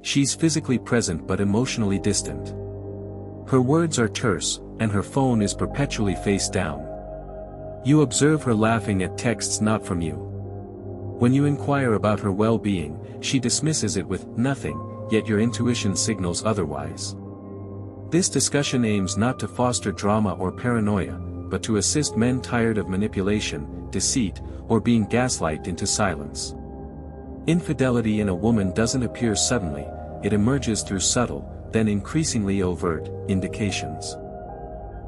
She's physically present but emotionally distant. Her words are terse, and her phone is perpetually face down. You observe her laughing at texts not from you. When you inquire about her well-being, she dismisses it with nothing, yet your intuition signals otherwise. This discussion aims not to foster drama or paranoia, but to assist men tired of manipulation, deceit, or being gaslighted into silence. Infidelity in a woman doesn't appear suddenly, it emerges through subtle, then increasingly overt, indications.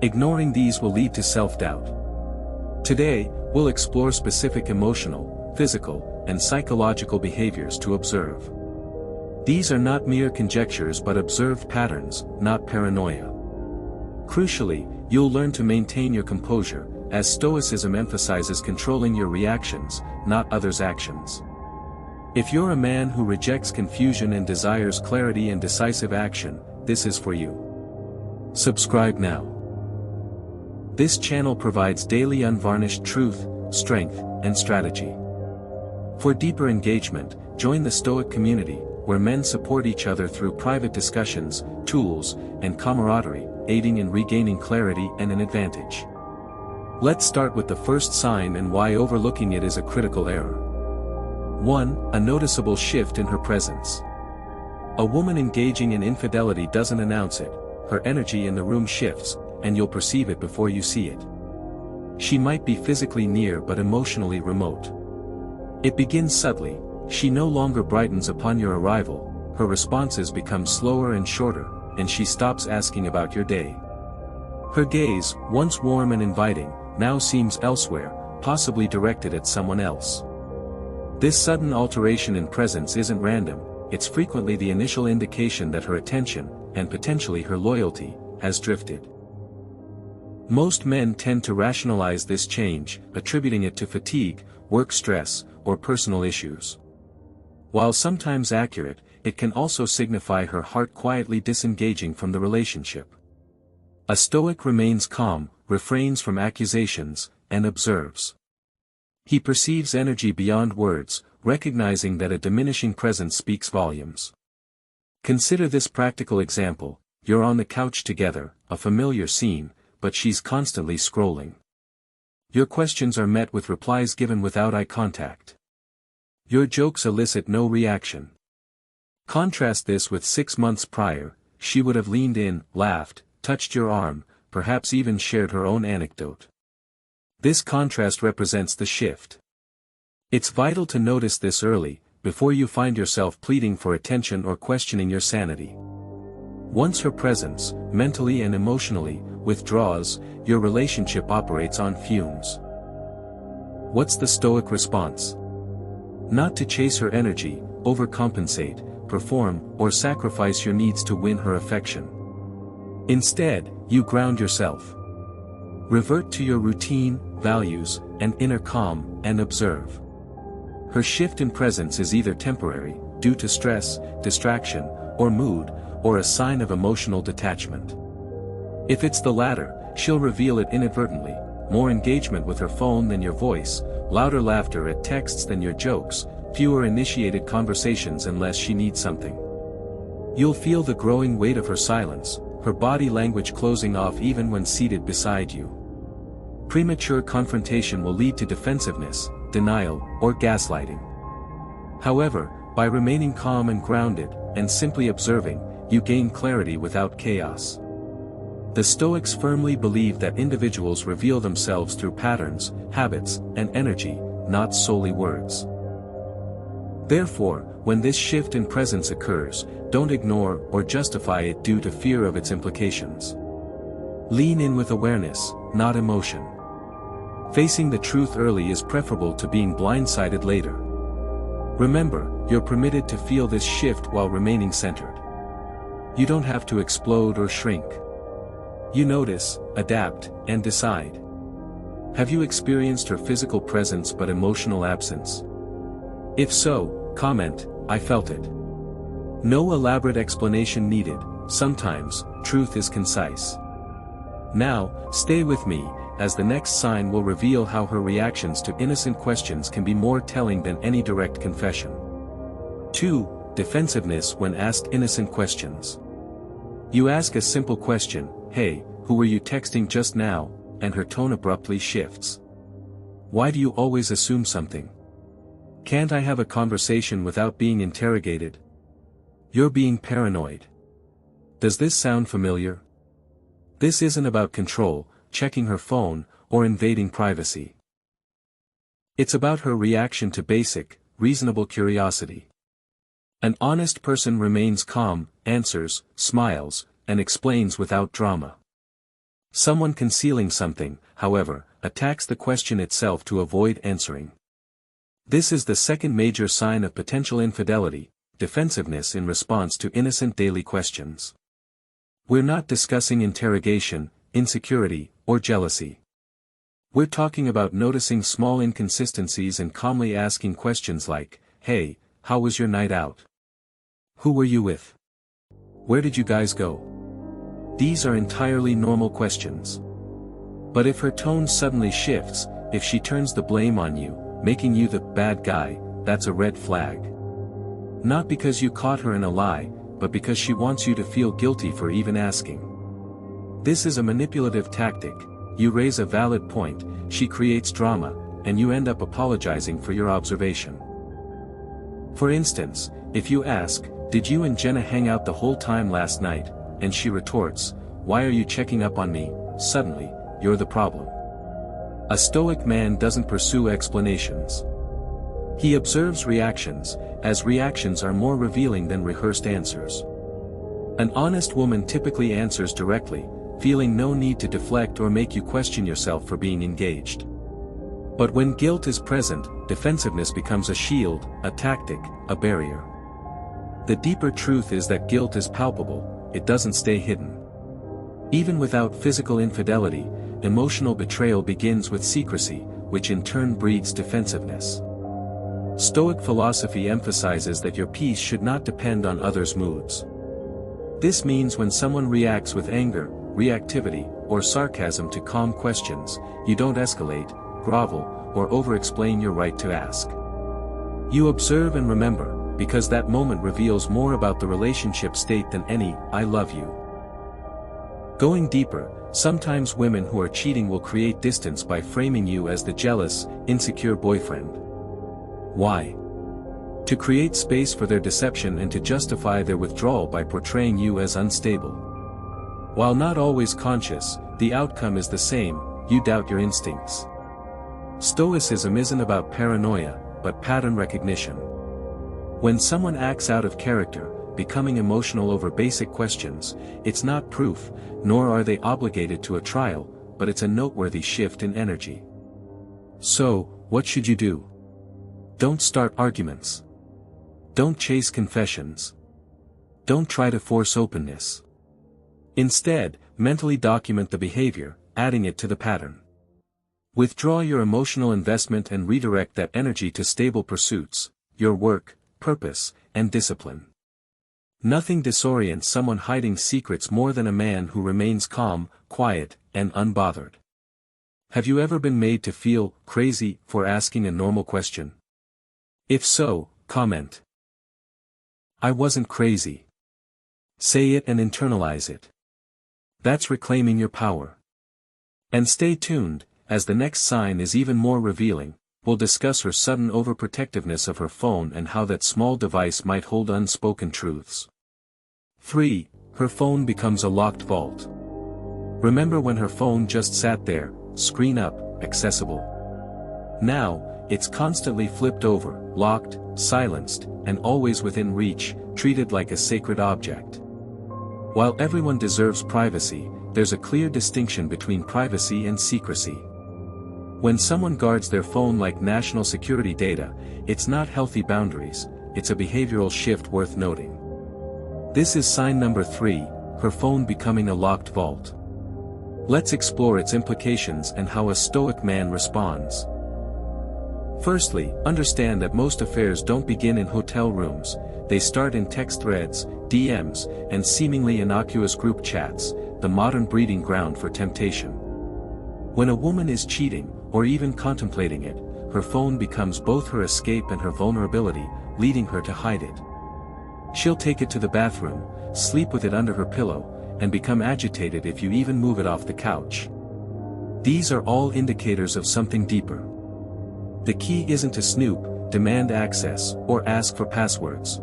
Ignoring these will lead to self-doubt. Today, we'll explore specific emotional, physical, and psychological behaviors to observe. These are not mere conjectures but observed patterns, not paranoia. Crucially, you'll learn to maintain your composure, as Stoicism emphasizes controlling your reactions, not others' actions. If you're a man who rejects confusion and desires clarity and decisive action, this is for you. Subscribe now. This channel provides daily unvarnished truth, strength, and strategy. For deeper engagement, join the Stoic community, where men support each other through private discussions, tools, and camaraderie, aiding in regaining clarity and an advantage. Let's start with the first sign and why overlooking it is a critical error. 1. A noticeable shift in her presence. A woman engaging in infidelity doesn't announce it, her energy in the room shifts, and you'll perceive it before you see it. She might be physically near but emotionally remote. It begins subtly, she no longer brightens upon your arrival, her responses become slower and shorter, and she stops asking about your day. Her gaze, once warm and inviting, now seems elsewhere, possibly directed at someone else. This sudden alteration in presence isn't random, it's frequently the initial indication that her attention, and potentially her loyalty, has drifted. Most men tend to rationalize this change, attributing it to fatigue, work stress, or personal issues. While sometimes accurate, it can also signify her heart quietly disengaging from the relationship. A Stoic remains calm, refrains from accusations, and observes. He perceives energy beyond words, recognizing that a diminishing presence speaks volumes. Consider this practical example: you're on the couch together, a familiar scene, but she's constantly scrolling. Your questions are met with replies given without eye contact. Your jokes elicit no reaction. Contrast this with 6 months prior, she would have leaned in, laughed, touched your arm, perhaps even shared her own anecdote. This contrast represents the shift. It's vital to notice this early, before you find yourself pleading for attention or questioning your sanity. Once her presence, mentally and emotionally, withdraws, your relationship operates on fumes. What's the Stoic response? Not to chase her energy, overcompensate, perform, or sacrifice your needs to win her affection. Instead, you ground yourself. Revert to your routine, values, and inner calm, and observe. Her shift in presence is either temporary, due to stress, distraction, or mood, or a sign of emotional detachment. If it's the latter, she'll reveal it inadvertently: more engagement with her phone than your voice, louder laughter at texts than your jokes, fewer initiated conversations unless she needs something. You'll feel the growing weight of her silence, her body language closing off even when seated beside you. Premature confrontation will lead to defensiveness, denial, or gaslighting. However, by remaining calm and grounded, and simply observing, you gain clarity without chaos. The Stoics firmly believe that individuals reveal themselves through patterns, habits, and energy, not solely words. Therefore, when this shift in presence occurs, don't ignore or justify it due to fear of its implications. Lean in with awareness, not emotion. Facing the truth early is preferable to being blindsided later. Remember, you're permitted to feel this shift while remaining centered. You don't have to explode or shrink. You notice, adapt, and decide. Have you experienced her physical presence but emotional absence? If so, comment, "I felt it." No elaborate explanation needed, sometimes, truth is concise. Now, stay with me, as the next sign will reveal how her reactions to innocent questions can be more telling than any direct confession. 2. defensiveness when asked innocent questions. You ask a simple question, "Hey, who were you texting just now?" and her tone abruptly shifts. "Why do you always assume something? Can't I have a conversation without being interrogated?" You're being paranoid. Does this sound familiar? This isn't about control, checking her phone, or invading privacy. It's about her reaction to basic, reasonable curiosity. An honest person remains calm, answers, smiles, and explains without drama. Someone concealing something, however, attacks the question itself to avoid answering. This is the second major sign of potential infidelity, defensiveness in response to innocent daily questions. We're not discussing interrogation, insecurity, or jealousy. We're talking about noticing small inconsistencies and calmly asking questions like, "Hey, how was your night out? Who were you with? Where did you guys go?" These are entirely normal questions. But if her tone suddenly shifts, if she turns the blame on you, making you the bad guy, that's a red flag. Not because you caught her in a lie, but because she wants you to feel guilty for even asking. This is a manipulative tactic. You raise a valid point, she creates drama, and you end up apologizing for your observation. For instance, if you ask, "Did you and Jenna hang out the whole time last night?" and she retorts, "Why are you checking up on me?" suddenly, you're the problem. A Stoic man doesn't pursue explanations. He observes reactions, as reactions are more revealing than rehearsed answers. An honest woman typically answers directly, feeling no need to deflect or make you question yourself for being engaged. But when guilt is present, defensiveness becomes a shield, a tactic, a barrier. The deeper truth is that guilt is palpable, it doesn't stay hidden. Even without physical infidelity, emotional betrayal begins with secrecy, which in turn breeds defensiveness. Stoic philosophy emphasizes that your peace should not depend on others' moods. This means when someone reacts with anger, reactivity, or sarcasm to calm questions, you don't escalate, grovel, or over-explain your right to ask. You observe and remember, because that moment reveals more about the relationship state than any "I love you." Going deeper, sometimes women who are cheating will create distance by framing you as the jealous, insecure boyfriend. Why? To create space for their deception and to justify their withdrawal by portraying you as unstable. While not always conscious, the outcome is the same, you doubt your instincts. Stoicism isn't about paranoia, but pattern recognition. When someone acts out of character, becoming emotional over basic questions, it's not proof, nor are they obligated to a trial, but it's a noteworthy shift in energy. So, what should you do? Don't start arguments. Don't chase confessions. Don't try to force openness. Instead, mentally document the behavior, adding it to the pattern. Withdraw your emotional investment and redirect that energy to stable pursuits, your work, purpose, and discipline. Nothing disorients someone hiding secrets more than a man who remains calm, quiet, and unbothered. Have you ever been made to feel crazy for asking a normal question? If so, comment. "I wasn't crazy." Say it and internalize it. That's reclaiming your power. And stay tuned, as the next sign is even more revealing. We'll discuss her sudden overprotectiveness of her phone and how that small device might hold unspoken truths. 3. Her phone becomes a locked vault. Remember when her phone just sat there, screen up, accessible? Now, it's constantly flipped over, locked, silenced, and always within reach, treated like a sacred object. While everyone deserves privacy, there's a clear distinction between privacy and secrecy. When someone guards their phone like national security data, it's not healthy boundaries, it's a behavioral shift worth noting. This is sign number 3, her phone becoming a locked vault. Let's explore its implications and how a Stoic man responds. Firstly, understand that most affairs don't begin in hotel rooms, they start in text threads, DMs, and seemingly innocuous group chats, the modern breeding ground for temptation. When a woman is cheating, or even contemplating it, her phone becomes both her escape and her vulnerability, leading her to hide it. She'll take it to the bathroom, sleep with it under her pillow, and become agitated if you even move it off the couch. These are all indicators of something deeper. The key isn't to snoop, demand access, or ask for passwords.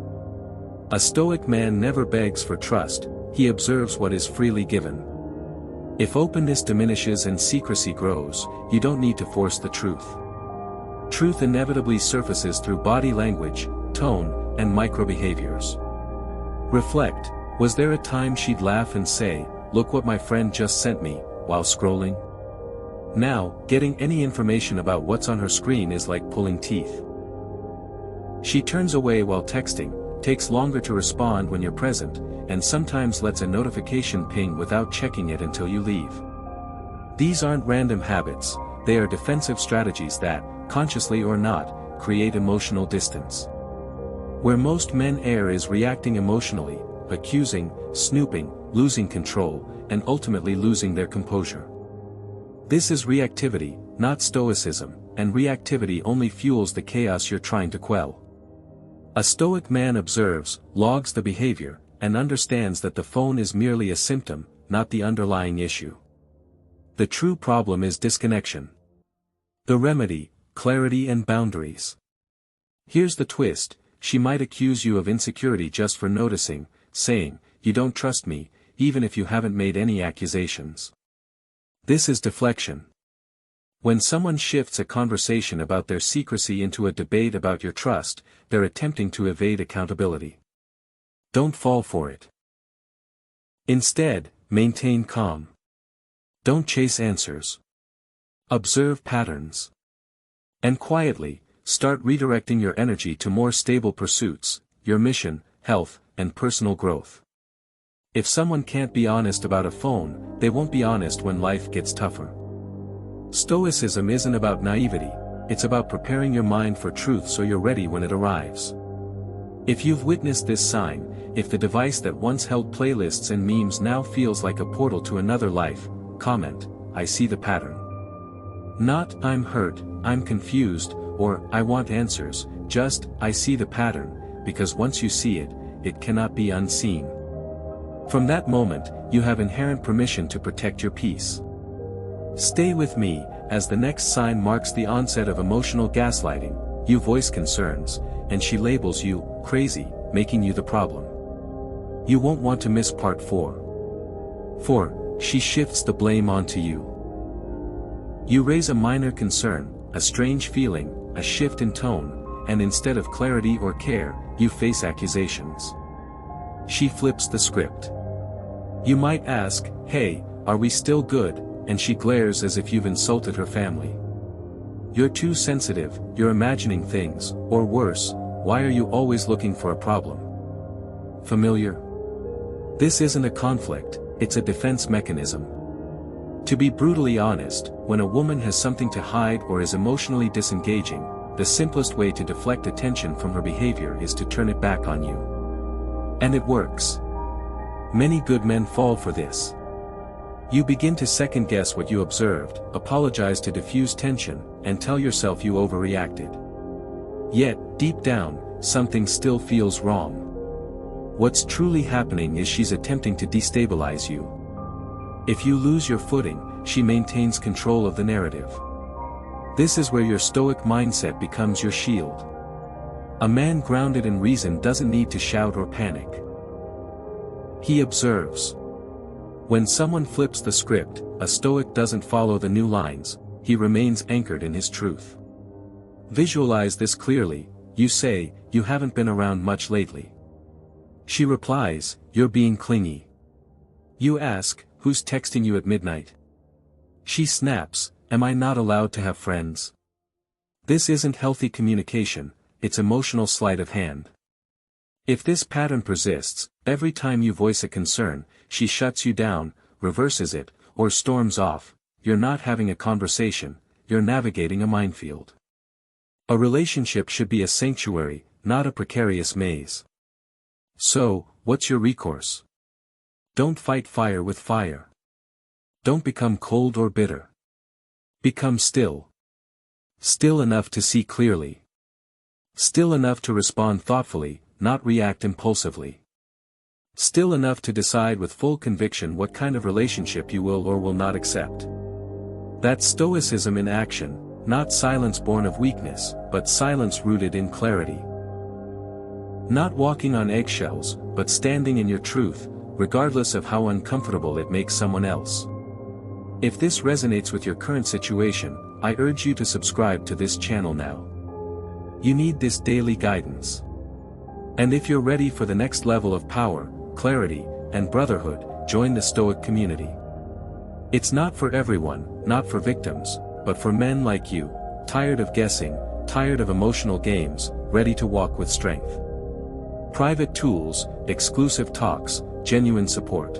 A Stoic man never begs for trust, he observes what is freely given. If openness diminishes and secrecy grows, you don't need to force the truth. Truth inevitably surfaces through body language, tone, and micro-behaviors. Reflect, was there a time she'd laugh and say, "Look what my friend just sent me," while scrolling? Now, getting any information about what's on her screen is like pulling teeth. She turns away while texting, takes longer to respond when you're present, and sometimes lets a notification ping without checking it until you leave. These aren't random habits, they are defensive strategies that, consciously or not, create emotional distance. Where most men err is reacting emotionally, accusing, snooping, losing control, and ultimately losing their composure. This is reactivity, not stoicism, and reactivity only fuels the chaos you're trying to quell. A Stoic man observes, logs the behavior, and understands that the phone is merely a symptom, not the underlying issue. The true problem is disconnection. The remedy, clarity and boundaries. Here's the twist, she might accuse you of insecurity just for noticing, saying, "You don't trust me," even if you haven't made any accusations. This is deflection. When someone shifts a conversation about their secrecy into a debate about your trust, they're attempting to evade accountability. Don't fall for it. Instead, maintain calm. Don't chase answers. Observe patterns. And quietly, start redirecting your energy to more stable pursuits, your mission, health, and personal growth. If someone can't be honest about a phone, they won't be honest when life gets tougher. Stoicism isn't about naivety, it's about preparing your mind for truth so you're ready when it arrives. If you've witnessed this sign, if the device that once held playlists and memes now feels like a portal to another life, comment, "I see the pattern." Not, "I'm hurt, I'm confused," or "I want answers," just, "I see the pattern," because once you see it, it cannot be unseen. From that moment, you have inherent permission to protect your peace. Stay with me, as the next sign marks the onset of emotional gaslighting. You voice concerns, and she labels you crazy, making you the problem. You won't want to miss part 4. 4. She shifts the blame onto you. You raise a minor concern, a strange feeling, a shift in tone, and instead of clarity or care, you face accusations. She flips the script. You might ask, "Hey, are we still good?" and she glares as if you've insulted her family. You're too sensitive, you're imagining things, or worse, why are you always looking for a problem? Familiar? This isn't a conflict, it's a defense mechanism. To be brutally honest, when a woman has something to hide or is emotionally disengaging, the simplest way to deflect attention from her behavior is to turn it back on you. And it works. Many good men fall for this. You begin to second-guess what you observed, apologize to diffuse tension, and tell yourself you overreacted. Yet, deep down, something still feels wrong. What's truly happening is she's attempting to destabilize you. If you lose your footing, she maintains control of the narrative. This is where your Stoic mindset becomes your shield. A man grounded in reason doesn't need to shout or panic. He observes. When someone flips the script, a Stoic doesn't follow the new lines, he remains anchored in his truth. Visualize this clearly. You say, "You haven't been around much lately." She replies, "You're being clingy." You ask, "Who's texting you at midnight?" She snaps, "Am I not allowed to have friends?" This isn't healthy communication, it's emotional sleight of hand. If this pattern persists, every time you voice a concern, she shuts you down, reverses it, or storms off. You're not having a conversation, you're navigating a minefield. A relationship should be a sanctuary, not a precarious maze. So, what's your recourse? Don't fight fire with fire. Don't become cold or bitter. Become still. Still enough to see clearly. Still enough to respond thoughtfully, not react impulsively. Still enough to decide with full conviction what kind of relationship you will or will not accept. That's Stoicism in action, not silence born of weakness, but silence rooted in clarity. Not walking on eggshells, but standing in your truth, regardless of how uncomfortable it makes someone else. If this resonates with your current situation, I urge you to subscribe to this channel now. You need this daily guidance. And if you're ready for the next level of power, clarity, and brotherhood, join the Stoic community. It's not for everyone, not for victims, but for men like you, tired of guessing, tired of emotional games, ready to walk with strength. Private tools, exclusive talks, genuine support.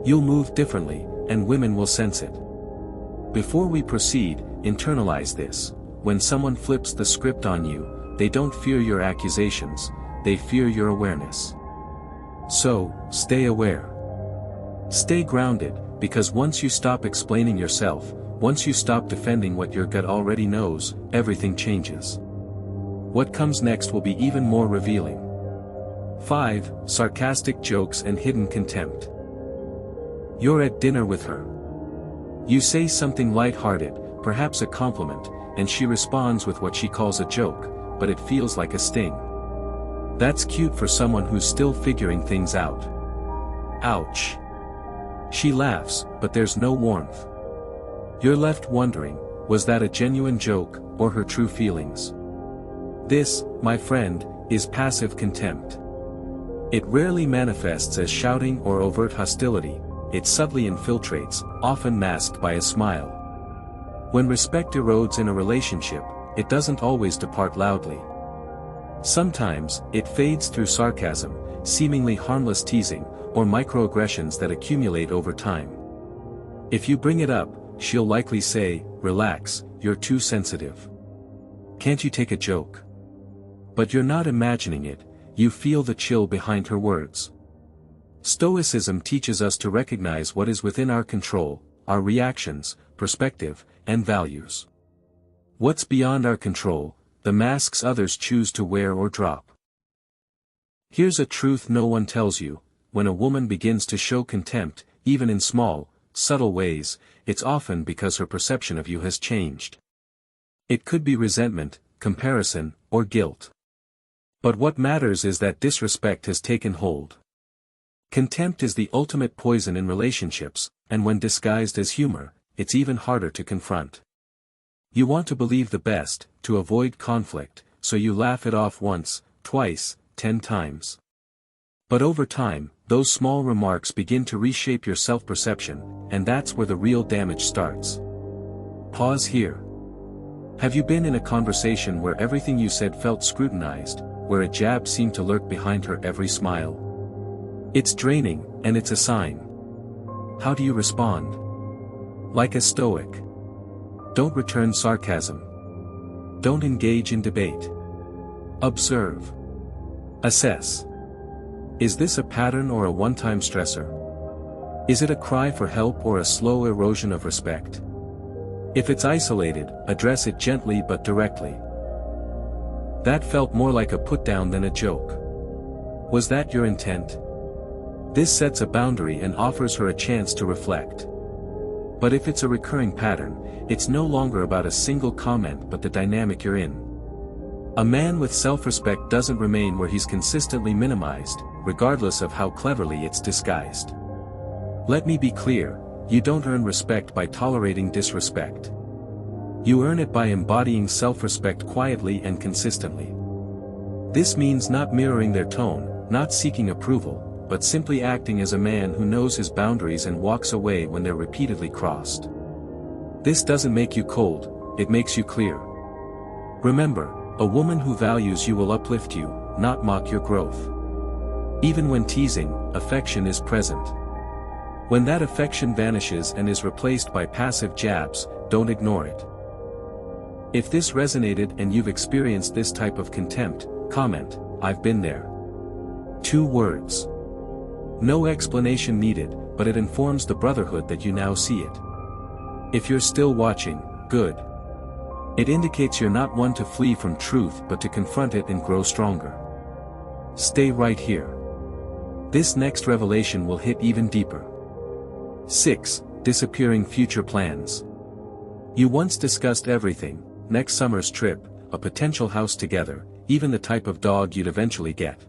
You'll move differently, and women will sense it. Before we proceed, internalize this. When someone flips the script on you, they don't fear your accusations, they fear your awareness. So, stay aware. Stay grounded, because once you stop explaining yourself, once you stop defending what your gut already knows, everything changes. What comes next will be even more revealing. 5. Sarcastic jokes and hidden contempt. You're at dinner with her. You say something light-hearted, perhaps a compliment, and she responds with what she calls a joke, but it feels like a sting. That's cute for someone who's still figuring things out. Ouch. She laughs, but there's no warmth. You're left wondering, was that a genuine joke, or her true feelings? This, my friend, is passive contempt. It rarely manifests as shouting or overt hostility, it subtly infiltrates, often masked by a smile. When respect erodes in a relationship, it doesn't always depart loudly. Sometimes, it fades through sarcasm, seemingly harmless teasing, or microaggressions that accumulate over time. If you bring it up, she'll likely say, "Relax, you're too sensitive. Can't you take a joke?" But you're not imagining it, you feel the chill behind her words. Stoicism teaches us to recognize what is within our control, our reactions, perspective, and values. What's beyond our control, the masks others choose to wear or drop. Here's a truth no one tells you: when a woman begins to show contempt, even in small, subtle ways, it's often because her perception of you has changed. It could be resentment, comparison, or guilt. But what matters is that disrespect has taken hold. Contempt is the ultimate poison in relationships, and when disguised as humor, it's even harder to confront. You want to believe the best, to avoid conflict, so you laugh it off once, twice, 10 times. But over time, those small remarks begin to reshape your self-perception, and that's where the real damage starts. Pause here. Have you been in a conversation where everything you said felt scrutinized, where a jab seemed to lurk behind her every smile? It's draining, and it's a sign. How do you respond? Like a Stoic. Don't return sarcasm. Don't engage in debate. Observe. Assess. Is this a pattern or a one-time stressor? Is it a cry for help or a slow erosion of respect? If it's isolated, address it gently but directly. That felt more like a put-down than a joke. Was that your intent? This sets a boundary and offers her a chance to reflect. But if it's a recurring pattern, it's no longer about a single comment but the dynamic you're in. A man with self-respect doesn't remain where he's consistently minimized, regardless of how cleverly it's disguised. Let me be clear, you don't earn respect by tolerating disrespect. You earn it by embodying self-respect quietly and consistently. This means not mirroring their tone, not seeking approval, but simply acting as a man who knows his boundaries and walks away when they're repeatedly crossed. This doesn't make you cold, it makes you clear. Remember, a woman who values you will uplift you, not mock your growth. Even when teasing, affection is present. When that affection vanishes and is replaced by passive jabs, don't ignore it. If this resonated and you've experienced this type of contempt, comment, "I've been there." 2 words. No explanation needed, but it informs the brotherhood that you now see it. If you're still watching, good. It indicates you're not one to flee from truth but to confront it and grow stronger. Stay right here. This next revelation will hit even deeper. 6. Disappearing future plans. You once discussed everything: next summer's trip, a potential house together, even the type of dog you'd eventually get.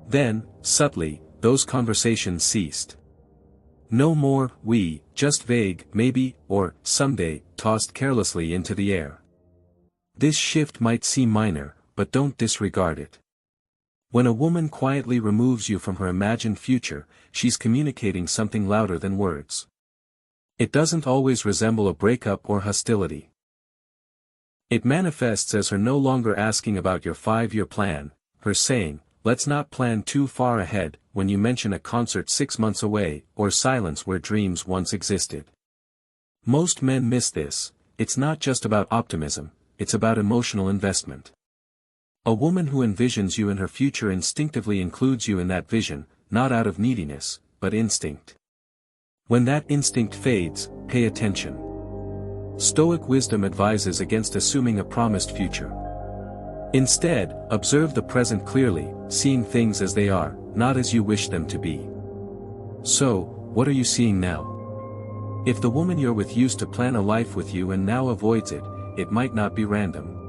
Then, subtly, those conversations ceased. No more "we," just vague "maybe" or "someday," tossed carelessly into the air. This shift might seem minor, but don't disregard it. When a woman quietly removes you from her imagined future, she's communicating something louder than words. It doesn't always resemble a breakup or hostility. It manifests as her no longer asking about your 5-year plan, her saying, "Let's not plan too far ahead," when you mention a concert 6 months away, or silence where dreams once existed. Most men miss this. It's not just about optimism, it's about emotional investment. A woman who envisions you in her future instinctively includes you in that vision, not out of neediness, but instinct. When that instinct fades, pay attention. Stoic wisdom advises against assuming a promised future. Instead, observe the present clearly, seeing things as they are, not as you wish them to be. So, what are you seeing now? If the woman you're with used to plan a life with you and now avoids it, it might not be random.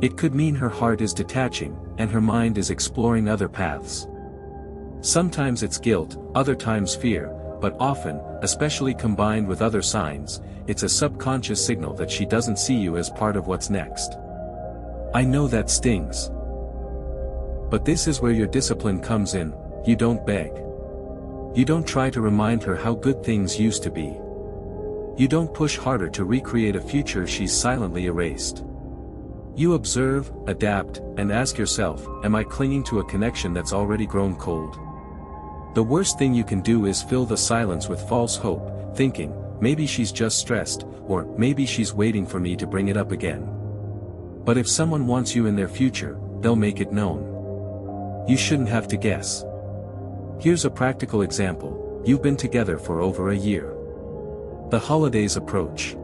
It could mean her heart is detaching, and her mind is exploring other paths. Sometimes it's guilt, other times fear, but often, especially combined with other signs, it's a subconscious signal that she doesn't see you as part of what's next. I know that stings. But this is where your discipline comes in. You don't beg. You don't try to remind her how good things used to be. You don't push harder to recreate a future she's silently erased. You observe, adapt, and ask yourself, am I clinging to a connection that's already grown cold? The worst thing you can do is fill the silence with false hope, thinking, maybe she's just stressed, or maybe she's waiting for me to bring it up again. But if someone wants you in their future, they'll make it known. You shouldn't have to guess. Here's a practical example. You've been together for over a year. The holidays approach.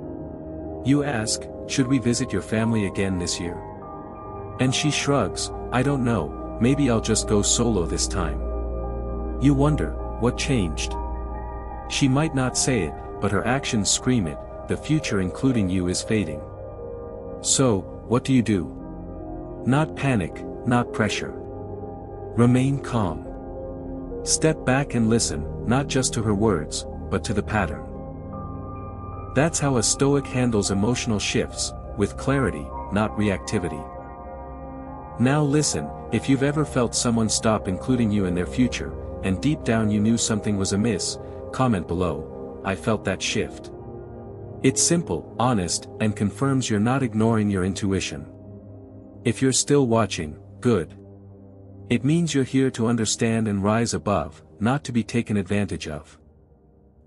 You ask, should we visit your family again this year? And she shrugs, I don't know, maybe I'll just go solo this time. You wonder, what changed? She might not say it, but her actions scream it, the future including you is fading. So, what do? Not panic, not pressure. Remain calm. Step back and listen, not just to her words, but to the pattern. That's how a Stoic handles emotional shifts, with clarity, not reactivity. Now listen, if you've ever felt someone stop including you in their future, and deep down you knew something was amiss, comment below, I felt that shift. It's simple, honest, and confirms you're not ignoring your intuition. If you're still watching, good. It means you're here to understand and rise above, not to be taken advantage of.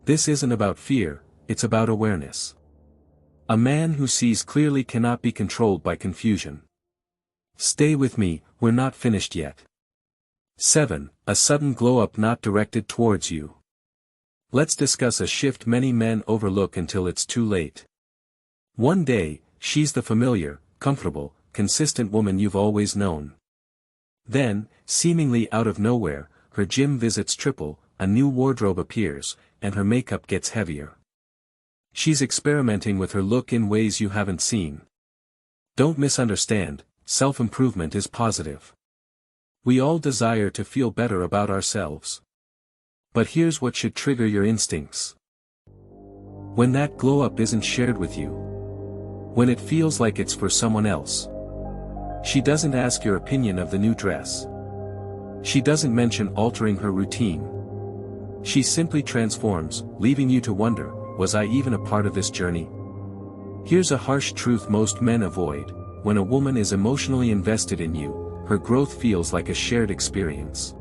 This isn't about fear, it's about awareness. A man who sees clearly cannot be controlled by confusion. Stay with me, we're not finished yet. 7. A sudden glow-up not directed towards you. Let's discuss a shift many men overlook until it's too late. One day, she's the familiar, comfortable, consistent woman you've always known. Then, seemingly out of nowhere, her gym visits triple, a new wardrobe appears, and her makeup gets heavier. She's experimenting with her look in ways you haven't seen. Don't misunderstand, self-improvement is positive. We all desire to feel better about ourselves. But here's what should trigger your instincts. When that glow-up isn't shared with you. When it feels like it's for someone else. She doesn't ask your opinion of the new dress. She doesn't mention altering her routine. She simply transforms, leaving you to wonder, was I even a part of this journey? Here's a harsh truth most men avoid. When a woman is emotionally invested in you, her growth feels like a shared experience.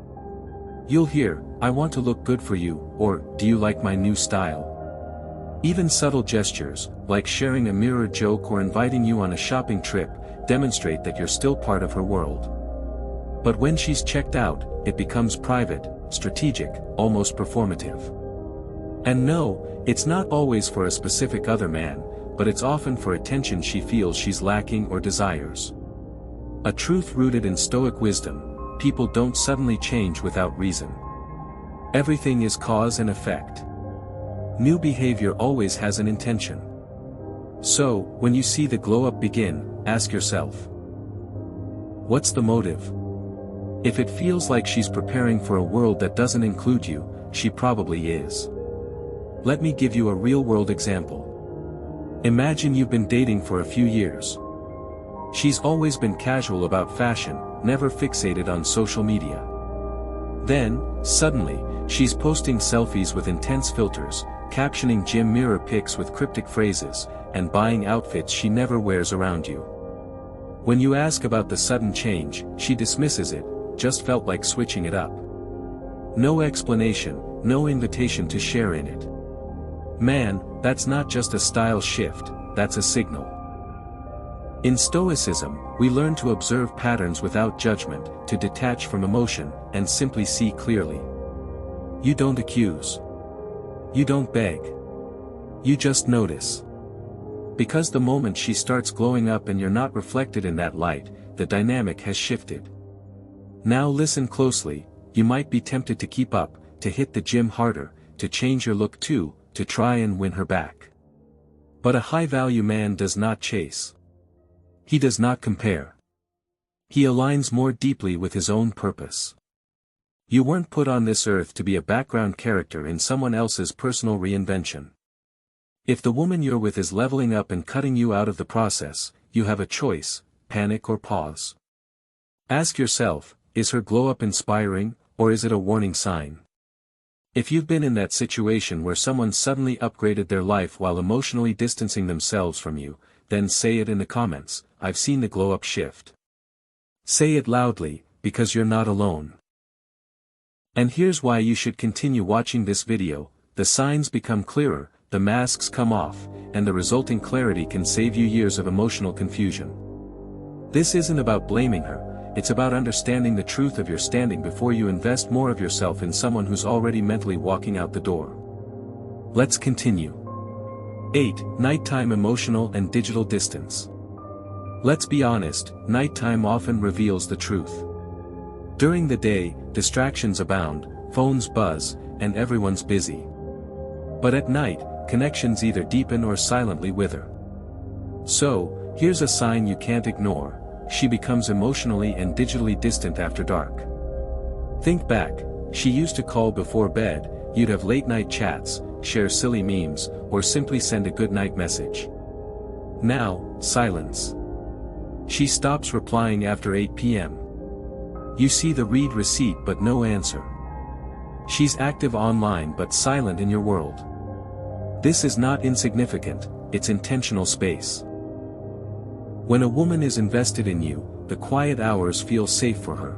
You'll hear, I want to look good for you, or, do you like my new style? Even subtle gestures, like sharing a mirror joke or inviting you on a shopping trip, demonstrate that you're still part of her world. But when she's checked out, it becomes private, strategic, almost performative. And no, it's not always for a specific other man, but it's often for attention she feels she's lacking or desires. A truth rooted in Stoic wisdom, people don't suddenly change without reason. Everything is cause and effect. New behavior always has an intention. So, when you see the glow-up begin, ask yourself, what's the motive? If it feels like she's preparing for a world that doesn't include you, she probably is. Let me give you a real-world example. Imagine you've been dating for a few years. She's always been casual about fashion, never fixated on social media. Then, suddenly, she's posting selfies with intense filters, captioning gym mirror pics with cryptic phrases, and buying outfits she never wears around you. When you ask about the sudden change, she dismisses it, just felt like switching it up. No explanation, no invitation to share in it. Man, that's not just a style shift, that's a signal. In Stoicism, we learn to observe patterns without judgment, to detach from emotion, and simply see clearly. You don't accuse. You don't beg. You just notice. Because the moment she starts glowing up and you're not reflected in that light, the dynamic has shifted. Now listen closely, you might be tempted to keep up, to hit the gym harder, to change your look too, to try and win her back. But a high-value man does not chase. He does not compare. He aligns more deeply with his own purpose. You weren't put on this earth to be a background character in someone else's personal reinvention. If the woman you're with is leveling up and cutting you out of the process, you have a choice, panic or pause. Ask yourself, is her glow-up inspiring, or is it a warning sign? If you've been in that situation where someone suddenly upgraded their life while emotionally distancing themselves from you, then say it in the comments, I've seen the glow-up shift. Say it loudly, because you're not alone. And here's why you should continue watching this video, the signs become clearer, the masks come off, and the resulting clarity can save you years of emotional confusion. This isn't about blaming her, it's about understanding the truth of your standing before you invest more of yourself in someone who's already mentally walking out the door. Let's continue. 8. Nighttime emotional and digital distance. Let's be honest, nighttime often reveals the truth. During the day, distractions abound, phones buzz, and everyone's busy. But at night, connections either deepen or silently wither. So, here's a sign you can't ignore. She becomes emotionally and digitally distant after dark. Think back, she used to call before bed, you'd have late-night chats, share silly memes, or simply send a good-night message. Now, silence. She stops replying after 8 p.m. You see the read receipt but no answer. She's active online but silent in your world. This is not insignificant, it's intentional space. When a woman is invested in you, the quiet hours feel safe for her.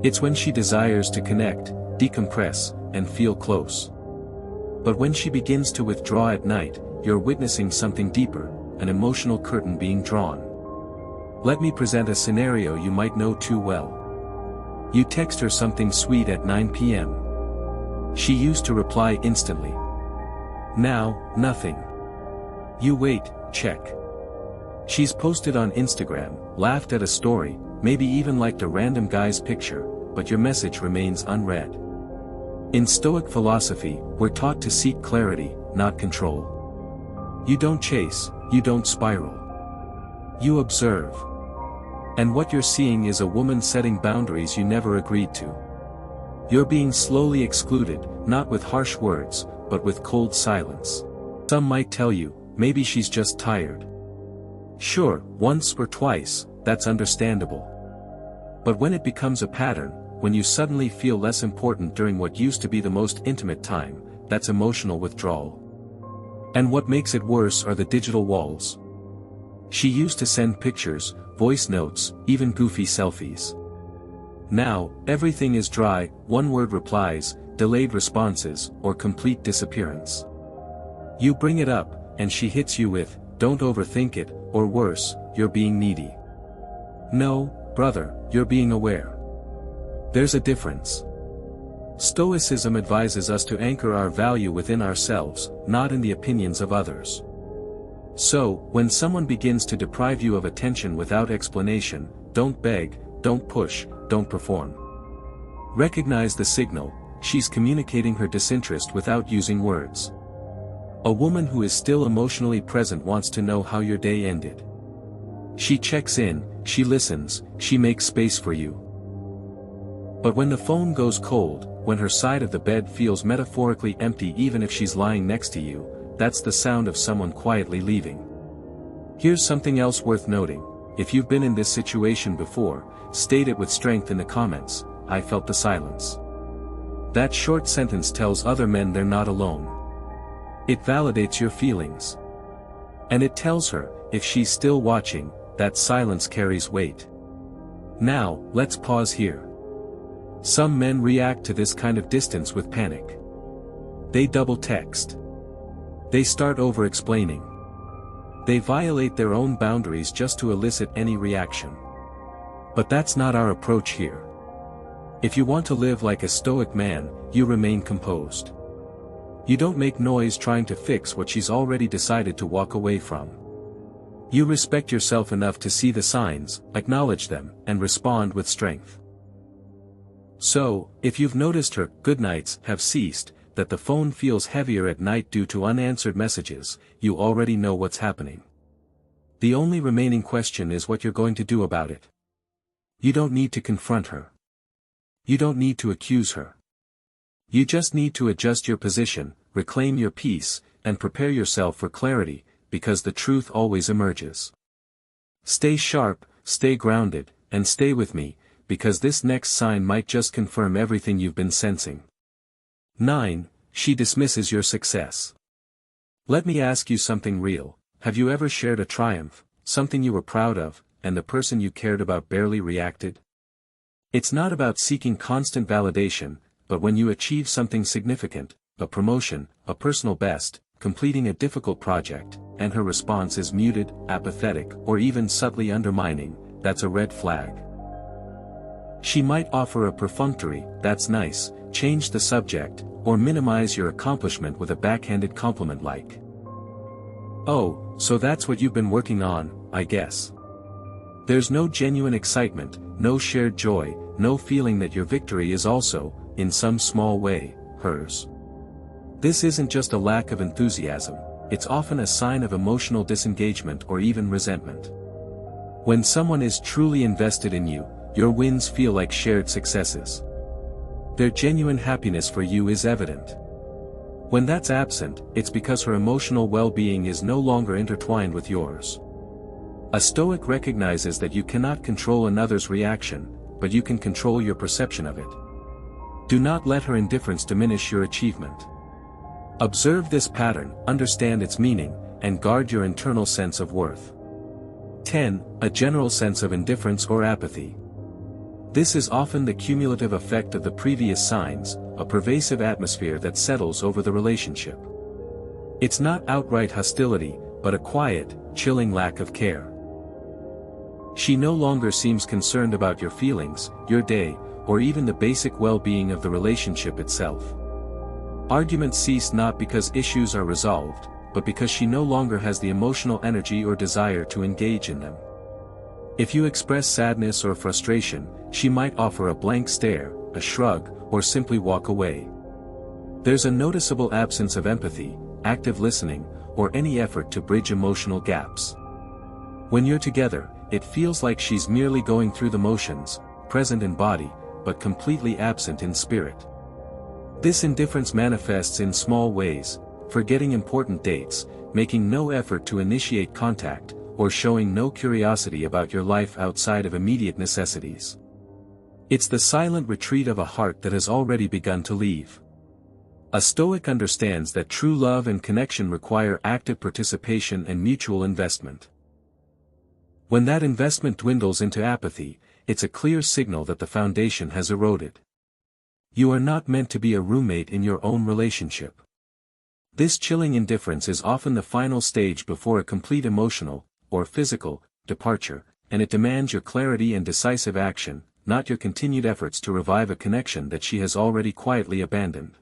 It's when she desires to connect, decompress, and feel close. But when she begins to withdraw at night, you're witnessing something deeper, an emotional curtain being drawn. Let me present a scenario you might know too well. You text her something sweet at 9 p.m. She used to reply instantly. Now, nothing. You wait, check. She's posted on Instagram, laughed at a story, maybe even liked a random guy's picture, but your message remains unread. In Stoic philosophy, we're taught to seek clarity, not control. You don't chase, you don't spiral. You observe. And what you're seeing is a woman setting boundaries you never agreed to. You're being slowly excluded, not with harsh words, but with cold silence. Some might tell you, maybe she's just tired. Sure, once or twice, that's understandable. But when it becomes a pattern, when you suddenly feel less important during what used to be the most intimate time, that's emotional withdrawal. And what makes it worse are the digital walls. She used to send pictures, voice notes, even goofy selfies. Now, everything is dry, one-word replies, delayed responses, or complete disappearance. You bring it up, and she hits you with, don't overthink it, or worse, you're being needy. No, brother, you're being aware. There's a difference. Stoicism advises us to anchor our value within ourselves, not in the opinions of others. So, when someone begins to deprive you of attention without explanation, don't beg, don't push, don't perform. Recognize the signal, she's communicating her disinterest without using words. A woman who is still emotionally present wants to know how your day ended. She checks in, she listens, she makes space for you. But when the phone goes cold, when her side of the bed feels metaphorically empty even if she's lying next to you, that's the sound of someone quietly leaving. Here's something else worth noting. If you've been in this situation before, state it with strength in the comments. I felt the silence. That short sentence tells other men they're not alone. It validates your feelings. And it tells her, if she's still watching, that silence carries weight. Now, let's pause here. Some men react to this kind of distance with panic. They double text. They start over-explaining. They violate their own boundaries just to elicit any reaction. But that's not our approach here. If you want to live like a Stoic man, you remain composed. You don't make noise trying to fix what she's already decided to walk away from. You respect yourself enough to see the signs, acknowledge them, and respond with strength. So, if you've noticed her good nights have ceased, that the phone feels heavier at night due to unanswered messages, you already know what's happening. The only remaining question is what you're going to do about it. You don't need to confront her. You don't need to accuse her. You just need to adjust your position, reclaim your peace, and prepare yourself for clarity, because the truth always emerges. Stay sharp, stay grounded, and stay with me, because this next sign might just confirm everything you've been sensing. 9. She dismisses your success. Let me ask you something real. Have you ever shared a triumph, something you were proud of, and the person you cared about barely reacted? It's not about seeking constant validation, but when you achieve something significant, a promotion, a personal best, completing a difficult project, and her response is muted, apathetic, or even subtly undermining, that's a red flag. She might offer a perfunctory, "That's nice," change the subject, or minimize your accomplishment with a backhanded compliment like, "Oh, so that's what you've been working on, I guess." There's no genuine excitement, no shared joy, no feeling that your victory is also, in some small way, hers. This isn't just a lack of enthusiasm, it's often a sign of emotional disengagement or even resentment. When someone is truly invested in you, your wins feel like shared successes. Their genuine happiness for you is evident. When that's absent, it's because her emotional well-being is no longer intertwined with yours. A Stoic recognizes that you cannot control another's reaction, but you can control your perception of it. Do not let her indifference diminish your achievement. Observe this pattern, understand its meaning, and guard your internal sense of worth. 10. A general sense of indifference or apathy. This is often the cumulative effect of the previous signs, a pervasive atmosphere that settles over the relationship. It's not outright hostility, but a quiet, chilling lack of care. She no longer seems concerned about your feelings, your day, or even the basic well-being of the relationship itself. Arguments cease not because issues are resolved, but because she no longer has the emotional energy or desire to engage in them. If you express sadness or frustration, she might offer a blank stare, a shrug, or simply walk away. There's a noticeable absence of empathy, active listening, or any effort to bridge emotional gaps. When you're together, it feels like she's merely going through the motions, present in body, but completely absent in spirit. This indifference manifests in small ways, forgetting important dates, making no effort to initiate contact, or showing no curiosity about your life outside of immediate necessities. It's the silent retreat of a heart that has already begun to leave. A Stoic understands that true love and connection require active participation and mutual investment. When that investment dwindles into apathy, it's a clear signal that the foundation has eroded. You are not meant to be a roommate in your own relationship. This chilling indifference is often the final stage before a complete emotional, or physical, departure, and it demands your clarity and decisive action, not your continued efforts to revive a connection that she has already quietly abandoned.